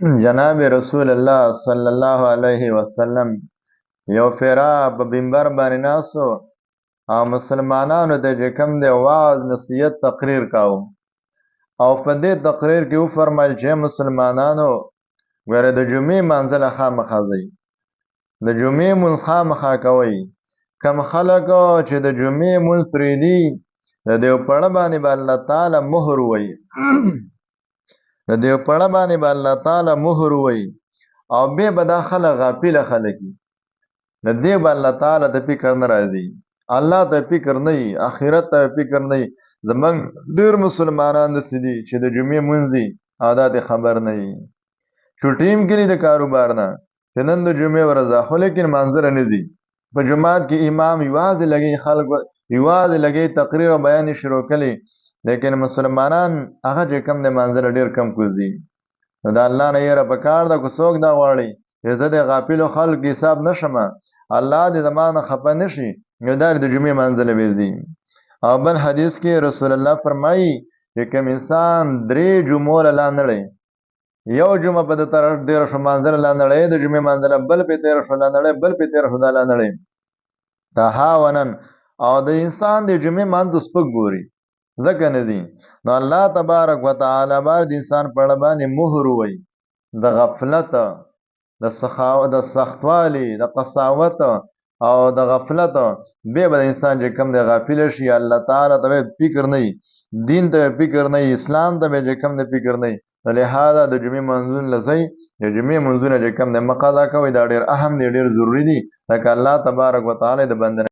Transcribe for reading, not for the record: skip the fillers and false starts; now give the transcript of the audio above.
جناب رسول الله صلی الله علیه وسلم یو فیرا په منبر باندې ناسو او مسلمانانو ته چې کوم دی واعظ نصیحت تقریر کاوه او په دې تقریر کې وفرمایل چې مسلمانانو ګوره د جمعې منځله خامخا ځئ د جمعې مونځ خامخا کوئ کم خلک چې د جمعې مونځ پرېږدي د دې پړه باندې به الله تعالی مهر ووایي د دې پړه باندې به الله تعالی مهر ووایي او بیا به دا خلک غافله خلک وي د دې به الله تعالی ته فکر نه راځي الله ته فکر نه وي آخرت ته فکر نه وي زمونږ ډېر مسلمانان داسې دي چې د جمعې مونځ دي او دا ته خبر نه وي چوټي هم کړي د کاروبار نه چې نن د جمعې ورځ ده خو لیکن منظره نه ځي په جومات کې امام یوازې لګي خلک یوازې لګي تقریر او بیان یې شروع کړي لیکن مسلمانان هغه چې کم د منظره ډېر کم کوزي نو د الله نه یېره پکار ده که څوک دا غواړي چې زه د غافلو خلکو حساب نه شم الله دې زما نه خفه نه شي نو دا د جمعې منځله به ځي او بل حدیث کې رسول الله فرمایي چې کوم انسان درې جمعو له لاندړی یو جمعه په د طرف ډېره شو منځله لاندړی د جمعې منځله بل پې تېره شو لاندړی بل پې تېره شو دا لاندړی تهاونن او د انسان د جمعې منځ سپک ګوري ځکه نه ځي نو الله تبارک وتعالی باید د انسان په اړه باندې مهر ووایي د غفلت د سختوالي د قساوت او د غفلت بیا به انسان چې کوم دی غافله شي الله تعالی ته فکر نه وي دین ته فکر نه وي اسلام ته به چې کوم دی فکر نه وي لهذا د جمعې منځونه له ځئ د جمعې منځونه چې کوم دی مه قضا کوئ دا ډېر اهم دی ډېر ضروري دي لکه الله تبارک وتعالی د بنده